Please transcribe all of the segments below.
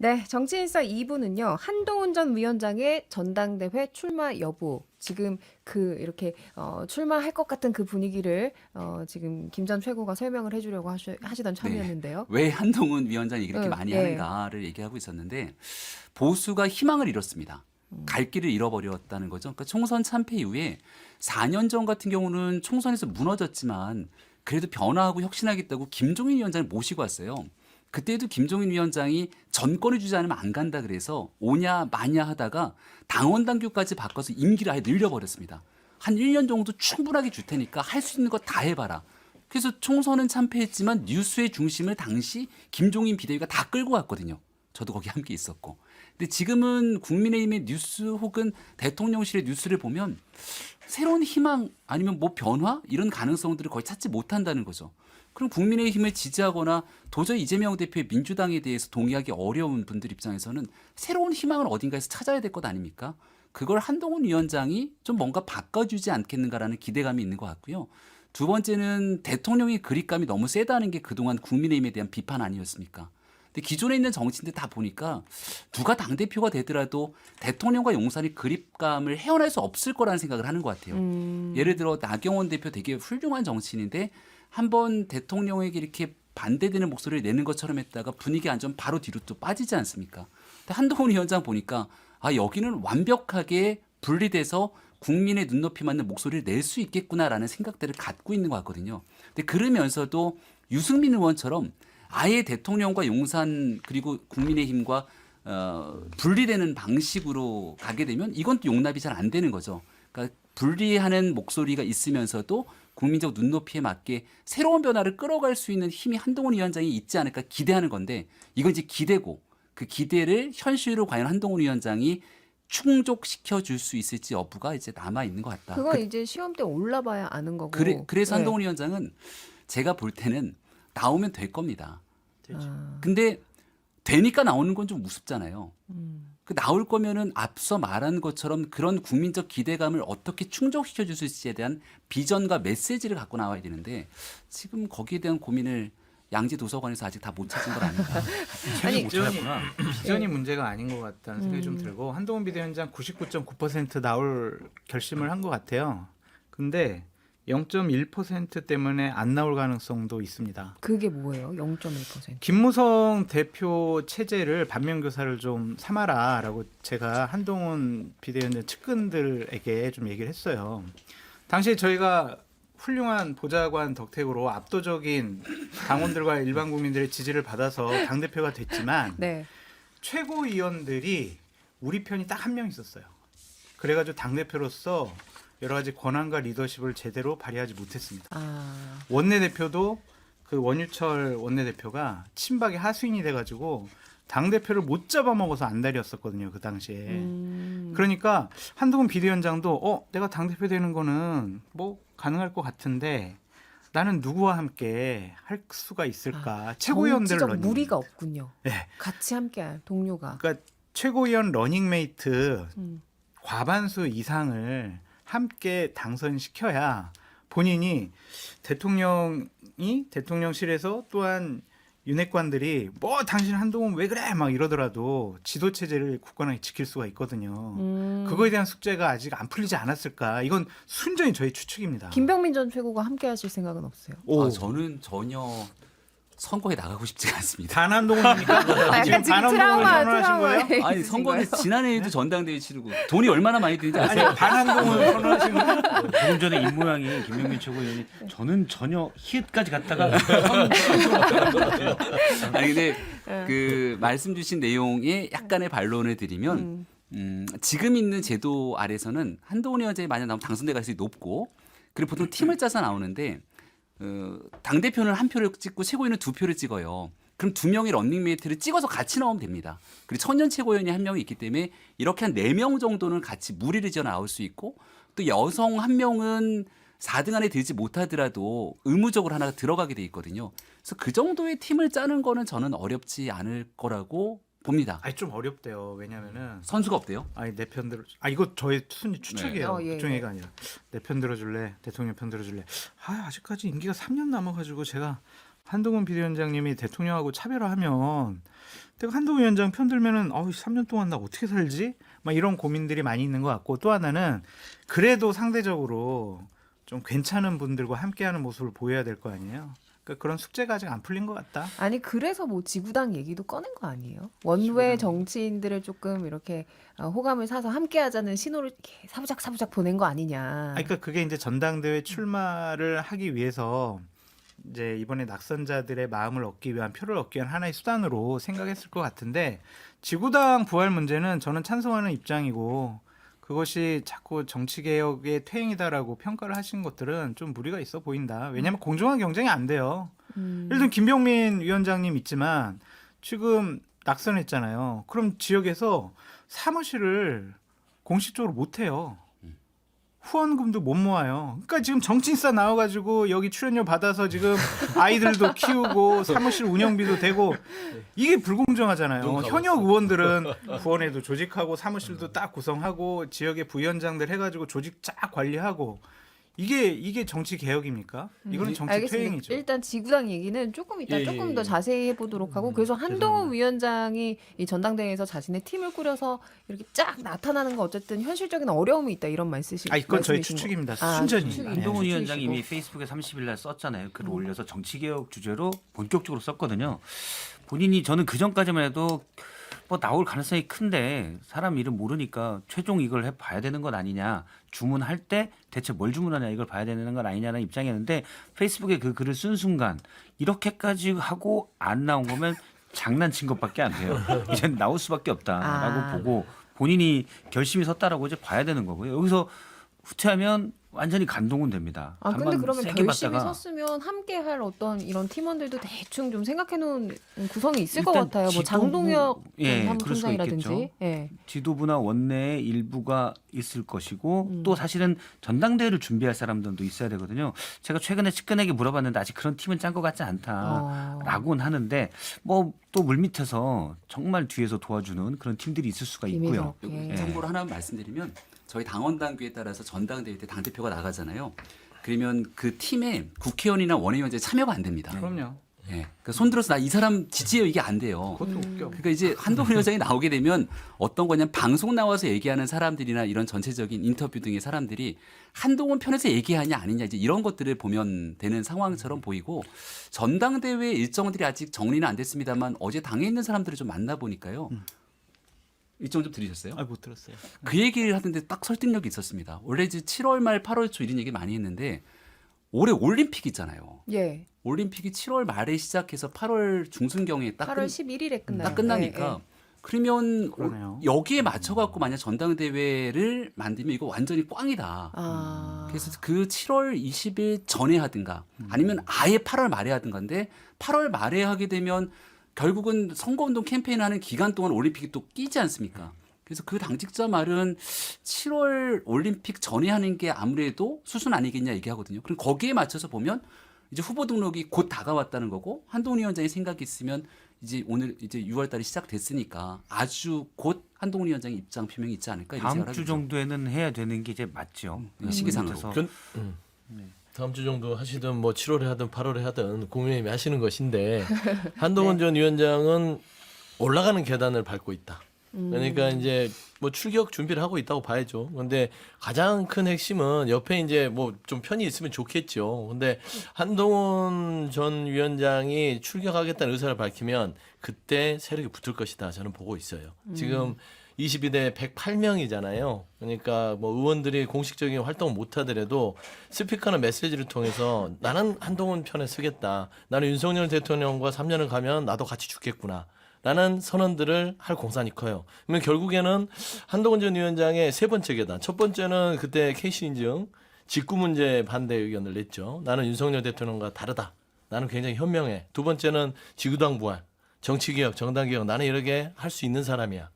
네, 정치인사 2부는요. 한동훈 전 위원장의 전당대회 출마 여부. 지금 이렇게 출마할 것 같은 그 분위기를 지금 김 전 최고가 설명을 해주려고 하시던 참이었는데요. 왜 한동훈 위원장이 이렇게 많이 예. 하는가를 얘기하고 있었는데 보수가 희망을 잃었습니다. 갈 길을 잃어버렸다는 거죠. 그러니까 총선 참패 이후에 4년 전 같은 경우는 총선에서 무너졌지만 그래도 변화하고 혁신하겠다고 김종인 위원장을 모시고 왔어요. 그때도 김종인 위원장이 전권을 주지 않으면 안 간다 그래서 오냐 마냐 하다가 당원 당규까지 바꿔서 임기를 아예 늘려버렸습니다. 한 1년 정도 충분하게 줄 테니까 할 수 있는 거 다 해봐라. 그래서 총선은 참패했지만 뉴스의 중심을 당시 김종인 비대위가 다 끌고 갔거든요. 저도 거기 함께 있었고. 근데 지금은 국민의힘의 뉴스 혹은 대통령실의 뉴스를 보면 새로운 희망 아니면 뭐 변화 이런 가능성들을 거의 찾지 못한다는 거죠. 그럼 국민의힘을 지지하거나 도저히 이재명 대표의 민주당에 대해서 동의하기 어려운 분들 입장에서는 새로운 희망을 어딘가에서 찾아야 될 것 아닙니까? 그걸 한동훈 위원장이 좀 뭔가 바꿔주지 않겠는가라는 기대감이 있는 것 같고요. 두 번째는 대통령의 그립감이 너무 세다는 게 그동안 국민의힘에 대한 비판 아니었습니까? 근데 기존에 있는 정치인들 다 보니까 누가 당대표가 되더라도 대통령과 용산의 그립감을 헤어날 수 없을 거라는 생각을 하는 것 같아요. 예를 들어 나경원 대표 되게 훌륭한 정치인인데 한번 대통령에게 이렇게 반대되는 목소리를 내는 것처럼 했다가 분위기 안 좋으면 바로 뒤로 또 빠지지 않습니까? 근데 한동훈 위원장 보니까 여기는 완벽하게 분리돼서 국민의 눈높이 맞는 목소리를 낼 수 있겠구나라는 생각들을 갖고 있는 것 같거든요. 근데 그러면서도 유승민 의원처럼 아예 대통령과 용산 그리고 국민의힘과 분리되는 방식으로 가게 되면 이건 또 용납이 잘 안 되는 거죠. 그러니까 분리하는 목소리가 있으면서도 국민적 눈높이에 맞게 새로운 변화를 끌어갈 수 있는 힘이 한동훈 위원장이 있지 않을까 기대하는 건데 이건 이제 기대고 그 기대를 현실로 과연 한동훈 위원장이 충족시켜 줄 수 있을지 여부가 이제 남아 있는 것 같다. 그건 이제 시험 때 올라봐야 아는 거고. 그래서 네. 한동훈 위원장은 제가 볼 때는 나오면 될 겁니다. 되죠. 근데 되니까 나오는 건 좀 우습잖아요. 음. 그 나올 거면은 앞서 말한 것처럼 그런 국민적 기대감을 어떻게 충족시켜 줄 수 있을지에 대한 비전과 메시지를 갖고 나와야 되는데 지금 거기에 대한 고민을 양재 도서관에서 아직 다 못 찾은 건 아닌가. 아니, 못 찾았구나. 비전이 문제가 아닌 것 같다는 생각이 좀 들고 한동훈 비대위원장 99.9% 나올 결심을 한 것 같아요. 근데 0.1% 때문에 안 나올 가능성도 있습니다. 그게 뭐예요? 0.1%. 김무성 대표 체제를 반면교사를 좀 삼아라라고 제가 한동훈 비대위원장 측근들에게 좀 얘기를 했어요. 당시 저희가 훌륭한 보좌관 덕택으로 압도적인 당원들과 일반 국민들의 지지를 받아서 당대표가 됐지만 네. 최고위원들이 우리 편이 딱 한 명 있었어요. 그래가지고 당대표로서 여러 가지 권한과 리더십을 제대로 발휘하지 못했습니다. 원내대표도 그 원유철 원내대표가 친박의 하수인이 돼가지고 당대표를 못 잡아먹어서 안달이었었거든요. 그 당시에. 그러니까 한동훈 비대위원장도 내가 당대표 되는 거는 뭐 가능할 것 같은데 나는 누구와 함께 할 수가 있을까. 최고위원들 정치적 러닝. 무리가 없군요. 네. 같이 함께할 동료가. 그러니까 최고위원 러닝메이트 음. 과반수 이상을 함께 당선시켜야 본인이 대통령실에서 또한 윤핵관들이 뭐 당신 한동훈 왜 그래 막 이러더라도 지도 체제를 굳건하게 지킬 수가 있거든요. 그거에 대한 숙제가 아직 안 풀리지 않았을까. 이건 순전히 저희 추측입니다. 김병민 전 최고가 함께하실 생각은 없어요. 저는 전혀 선거에 나가고 싶지가 않습니다. 반 한동훈입니까? 지금 반 한동훈을 선언하신 거예요? 아니 선거는 지난해에도 전당대회 치르고 돈이 얼마나 많이 드는지 아니 아세요? 반 한동훈을 선언하신 거예요? 조금 전에 입 모양이 김명민 최고위원이 저는 전혀 히읗까지 갔다가 아니 근데 그 말씀 주신 내용에 약간의 반론을 드리면 지금 있는 제도 아래서는 한동훈 위원장이 만약 나오면 당선될 가능성이 높고 그리고 보통 팀을 짜서 나오는데 당대표는 한 표를 찍고 최고위원은 두 표를 찍어요. 그럼 두 명의 런닝메이트를 찍어서 같이 나오면 됩니다. 그리고 천년 최고위원이 한 명이 있기 때문에 이렇게 한 4명 정도는 같이 무리를 지어 나올 수 있고 또 여성 한 명은 4등 안에 들지 못하더라도 의무적으로 하나가 들어가게 돼 있거든요. 그래서 그 정도의 팀을 짜는 거는 저는 어렵지 않을 거라고 봅니다. 아니 좀 어렵대요. 왜냐면은 선수가 없대요? 아니 내 편 들어. 이거 저의 순위 추측이에요. 네. 예, 걱정이가 아니라 내 편 들어줄래? 대통령 편 들어줄래? 아직까지 임기가 3년 남아가지고 제가 한동훈 비대위원장님이 대통령하고 차별화하면 내가 한동훈 위원장 편들면은 3년 동안 나 어떻게 살지? 막 이런 고민들이 많이 있는 것 같고 또 하나는 그래도 상대적으로 좀 괜찮은 분들과 함께하는 모습을 보여야 될 거 아니에요. 그러니까 그런 숙제가 아직 안 풀린 것 같다. 아니 그래서 뭐 지구당 얘기도 꺼낸 거 아니에요? 원외 정치인들을 조금 이렇게 호감을 사서 함께하자는 신호를 이렇게 사부작 보낸 거 아니냐? 그러니까 그게 이제 전당대회 출마를 하기 위해서 이제 이번에 낙선자들의 마음을 얻기 위한 표를 얻기 위한 하나의 수단으로 생각했을 것 같은데 지구당 부활 문제는 저는 찬성하는 입장이고 그것이 자꾸 정치개혁의 퇴행이다라고 평가를 하신 것들은 좀 무리가 있어 보인다. 왜냐하면 공정한 경쟁이 안 돼요. 예를 들면 김병민 위원장님 있지만 지금 낙선했잖아요. 그럼 지역에서 사무실을 공식적으로 못 해요. 후원금도 못 모아요. 그러니까 지금 정치인사 나와가지고 여기 출연료 받아서 지금 아이들도 키우고 사무실 운영비도 되고 이게 불공정하잖아요. 현역 의원들은 후원회도 조직하고 사무실도 딱 구성하고 지역의 부위원장들 해가지고 조직 쫙 관리하고 이게 정치 개혁입니까? 이거는 정치 알겠습니다. 퇴행이죠. 일단 지구당 얘기는 조금 이따 예, 조금 예, 더 예. 자세히 해보도록 하고 그래서 한동훈 위원장이 이 전당대회에서 자신의 팀을 꾸려서 이렇게 쫙 나타나는 거 어쨌든 현실적인 어려움이 있다 이런 말씀이신 이건 저희 말씀이신 거. 추측입니다. 아, 순전히. 추측이. 한동훈 네. 위원장이 이미 페이스북에 30일 날 썼잖아요. 글을 올려서 정치개혁 주제로 본격적으로 썼거든요. 본인이 저는 그 전까지만 해도 뭐 나올 가능성이 큰데 사람 이름 모르니까 최종 이걸 해봐야 되는 건 아니냐. 주문할 때 대체 뭘 주문하냐 이걸 봐야 되는 건 아니냐는 입장이었는데 페이스북에 그 글을 쓴 순간 이렇게까지 하고 안 나온 거면 장난친 것밖에 안 돼요. 이젠 나올 수밖에 없다라고 보고 본인이 결심이 섰다라고 이제 봐야 되는 거고요. 여기서 후퇴하면 완전히 간동은 됩니다. 아 근데 한번 그러면 세게 결심이 받다가 섰으면 함께할 어떤 이런 팀원들도 대충 좀 생각해놓은 구성이 있을 것 일단 같아요. 뭐 지도부- 장동혁 예, 사무총장이라든지. 그럴 수가 예. 지도부나 원내에 일부가 있을 것이고 또 사실은 전당대회를 준비할 사람들도 있어야 되거든요. 제가 최근에 측근에게 물어봤는데 아직 그런 팀은 짠 것 같지 않다라고는 하는데 뭐 또 물밑에서 정말 뒤에서 도와주는 그런 팀들이 있을 수가 있고요. 비밀스럽게. 여기 참고로 하나 말씀드리면 저희 당원 당규에 따라서 전당대회 때 당대표가 나가잖아요. 그러면 그 팀에 국회의원이나 원외위원장이 참여가 안 됩니다. 그럼요. 예. 그러니까 손들어서 나 이 사람 지지해요 이게 안 돼요. 그것도 웃겨. 그러니까 이제 한동훈 위원장이 나오게 되면 어떤 거냐면 방송 나와서 얘기하는 사람들이나 이런 전체적인 인터뷰 등의 사람들이 한동훈 편에서 얘기하냐 아니냐 이제 이런 것들을 보면 되는 상황처럼 보이고 전당대회 일정들이 아직 정리는 안 됐습니다만 어제 당에 있는 사람들을 좀 만나 보니까요. 일정 좀 들으셨어요? 못 들었어요. 그 얘기를 하던데 딱 설득력이 있었습니다. 원래 이제 7월 말 8월 초 이런 얘기 많이 했는데 올해 올림픽 있잖아요. 예. 올림픽이 7월 말에 시작해서 8월 중순경에 딱 8월 11일에 끝나요. 딱 끝나니까 그러면 그러네요. 여기에 맞춰 갖고 만약 전당대회를 만들면 이거 완전히 꽝이다. 아. 그래서 그 7월 20일 전에 하든가 아니면 아예 8월 말에 하든가인데 8월 말에 하게 되면 결국은 선거운동 캠페인하는 기간 동안 올림픽이 또 끼지 않습니까? 그래서 그 당직자 말은 7월 올림픽 전에 하는 게 아무래도 수순 아니겠냐 얘기하거든요. 그럼 거기에 맞춰서 보면 이제 후보 등록이 곧 다가왔다는 거고 한동훈 위원장의 생각이 있으면 이제 오늘 이제 6월 달이 시작됐으니까 아주 곧 한동훈 위원장의 입장 표명이 있지 않을까 이런 다음 생각을 주 하죠. 정도에는 해야 되는 게 이제 맞죠. 시기상으로. 그래서 다음 주 정도 하시든 뭐 7월에 하든 8월에 하든 국민의힘이 하시는 것인데 한동훈 전 위원장은 올라가는 계단을 밟고 있다. 그러니까 이제 뭐 출격 준비를 하고 있다고 봐야죠. 근데 가장 큰 핵심은 옆에 이제 뭐 좀 편이 있으면 좋겠죠. 근데 한동훈 전 위원장이 출격하겠다는 의사를 밝히면 그때 세력이 붙을 것이다. 저는 보고 있어요. 지금 22대 108명이잖아요. 그러니까 뭐 의원들이 공식적인 활동을 못 하더라도 스피커나 메시지를 통해서 나는 한동훈 편에 서겠다. 나는 윤석열 대통령과 3년을 가면 나도 같이 죽겠구나. 라는 선언들을 할 공산이 커요. 그러면 결국에는 한동훈 전 위원장의 세 번째 계단. 첫 번째는 그때 케이시 인증 직구 문제 반대 의견을 냈죠. 나는 윤석열 대통령과 다르다. 나는 굉장히 현명해. 두 번째는 지구당 부활, 정치개혁, 정당개혁. 나는 이렇게 할 수 있는 사람이야.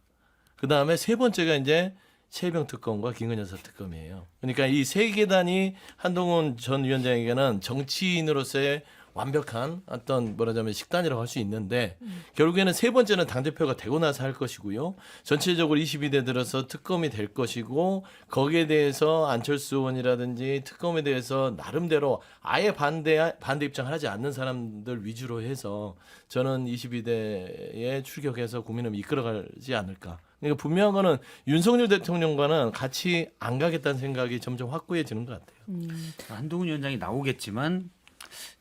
그 다음에 세 번째가 이제 최병 특검과 김건희 여사 특검이에요. 그러니까 이 세 계단이 한동훈 전 위원장에게는 정치인으로서의 완벽한 어떤 뭐라자면 식단이라고 할 수 있는데 결국에는 세 번째는 당대표가 되고 나서 할 것이고요. 전체적으로 22대 들어서 특검이 될 것이고 거기에 대해서 안철수 의원이라든지 특검에 대해서 나름대로 아예 반대 입장을 하지 않는 사람들 위주로 해서 저는 22대에 출격해서 국민을 이끌어가지 않을까. 그러니까 분명한 거는 윤석열 대통령과는 같이 안 가겠다는 생각이 점점 확고해지는 것 같아요. 한동훈 위원장이 나오겠지만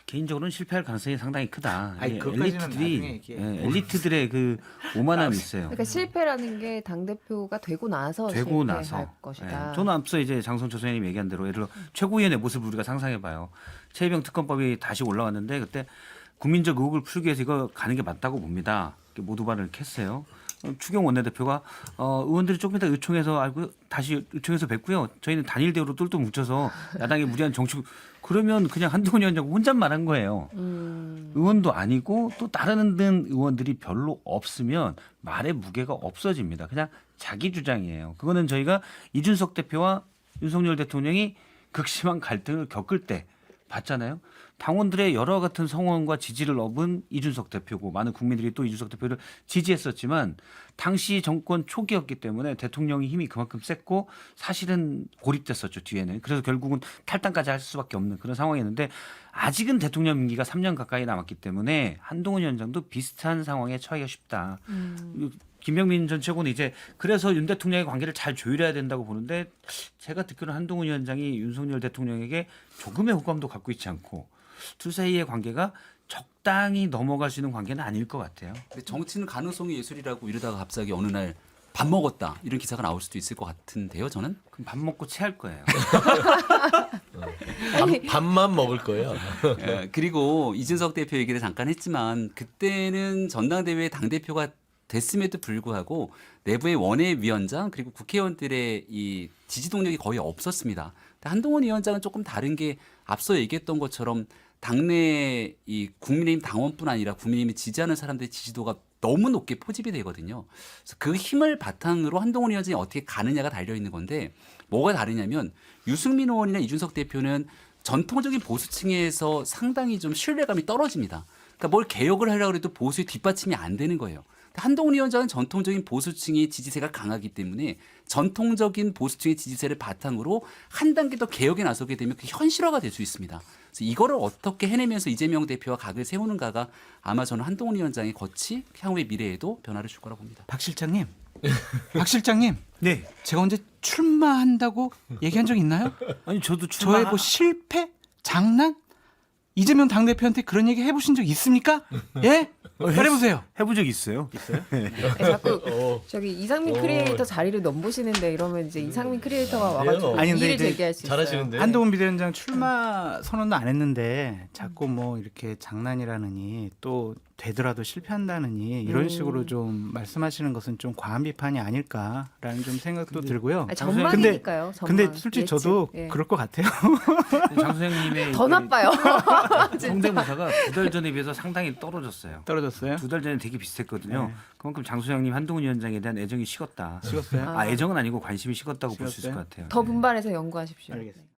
개인적으로는 실패할 가능성이 상당히 크다. 아니, 예, 그것까지는 나중에 얘기해. 엘리트들의 그 오만함이 있어요. 그러니까 실패라는 게 당 대표가 되고 나서 되고 실패할 나서. 것이다. 예, 저는 앞서 이제 장성철 소장님이 얘기한 대로 예를 들어 최고위원의 모습을 우리가 상상해봐요. 최혜병 특검법이 다시 올라왔는데 그때 국민적 의혹을 풀기 위해서 이거 가는 게 맞다고 봅니다. 이렇게 모두 발을 했어요. 추경 원내대표가 의원들이 조금 이따 의총에서 알고 다시 의총에서 뵙고요. 저희는 단일 대우로 똘똘 뭉쳐서 야당의 무리한 정치 그러면 그냥 한동훈 위원장 혼잣말 한 거예요. 의원도 아니고 또 다른 의원들이 별로 없으면 말의 무게가 없어집니다. 그냥 자기 주장이에요. 그거는 저희가 이준석 대표와 윤석열 대통령이 극심한 갈등을 겪을 때 봤잖아요. 당원들의 여러 같은 성원과 지지를 얻은 이준석 대표고 많은 국민들이 또 이준석 대표를 지지했었지만 당시 정권 초기였기 때문에 대통령의 힘이 그만큼 셌고 사실은 고립됐었죠 뒤에는. 그래서 결국은 탈당까지 할 수밖에 없는 그런 상황이었는데 아직은 대통령 임기가 3년 가까이 남았기 때문에 한동훈 위원장도 비슷한 상황에 처하기가 쉽다. 김병민 전 최고는 이제 그래서 윤 대통령의 관계를 잘 조율해야 된다고 보는데 제가 듣기로는 한동훈 위원장이 윤석열 대통령에게 조금의 호감도 갖고 있지 않고 둘 사이의 관계가 적당히 넘어갈 수 있는 관계는 아닐 것 같아요. 근데 정치는 가능성이 예술이라고 이러다가 갑자기 어느 날 밥 먹었다 이런 기사가 나올 수도 있을 것 같은데요. 저는 그럼 밥 먹고 체할 거예요. 밥만 먹을 거예요. 예, 그리고 이준석 대표 얘기를 잠깐 했지만 그때는 전당대회 당 대표가 됐음에도 불구하고 내부의 원외위원장 그리고 국회의원들의 이 지지 동력이 거의 없었습니다. 한동훈 위원장은 조금 다른 게 앞서 얘기했던 것처럼 당내 이 국민의힘 당원뿐 아니라 국민의힘을 지지하는 사람들의 지지도가 너무 높게 포집이 되거든요. 그래서 그 힘을 바탕으로 한동훈 위원장이 어떻게 가느냐가 달려 있는 건데 뭐가 다르냐면 유승민 의원이나 이준석 대표는 전통적인 보수층에서 상당히 좀 신뢰감이 떨어집니다. 그러니까 뭘 개혁을 하려고 해도 보수의 뒷받침이 안 되는 거예요. 한동훈 위원장은 전통적인 보수층의 지지세가 강하기 때문에 전통적인 보수층의 지지세를 바탕으로 한 단계 더 개혁에 나서게 되면 그 현실화가 될 수 있습니다. 그래서 이거를 어떻게 해내면서 이재명 대표와 각을 세우는가가 아마 저는 한동훈 위원장의 덫이 향후의 미래에도 변화를 줄 거라고 봅니다. 박 실장님, 박 실장님, 네. 제가 언제 출마한다고 얘기한 적 있나요? 아니 저도 출마 저의 뭐 실패, 장난? 이재명 당대표한테 그런 얘기 해보신 적 있습니까? 예? 말해보세요. 해본 적 있어요? 네, 자꾸 어. 저기 이상민 크리에이터 자리를 넘보시는데 이러면 이제 이상민 크리에이터가 와가지고 아니, 근데 이의를 이제 제기할 수 있어요. 잘하시는데. 한동훈 비대위원장 출마 선언도 안 했는데 자꾸 뭐 이렇게 장난이라느니 또 되더라도 실패한다느니 이런 식으로 좀 말씀하시는 것은 좀 과한 비판이 아닐까라는 좀 생각도 들고요. 아니, 전망이니까요. 근데 전망. 솔직히 예측. 저도 예. 그럴 것 같아요. 장수생님의 더 나빠요. 성대모사가 2달 전에 비해서 상당히 떨어졌어요. 떨어졌어요? 2달 전에 되게 비슷했거든요. 네. 그만큼 장수영님 한동훈 위원장에 대한 애정이 식었다. 식었어요? 애정은 아니고 관심이 식었다고 볼 수 있을 식었어요? 것 같아요. 더 분발해서 연구하십시오. 알겠습니다.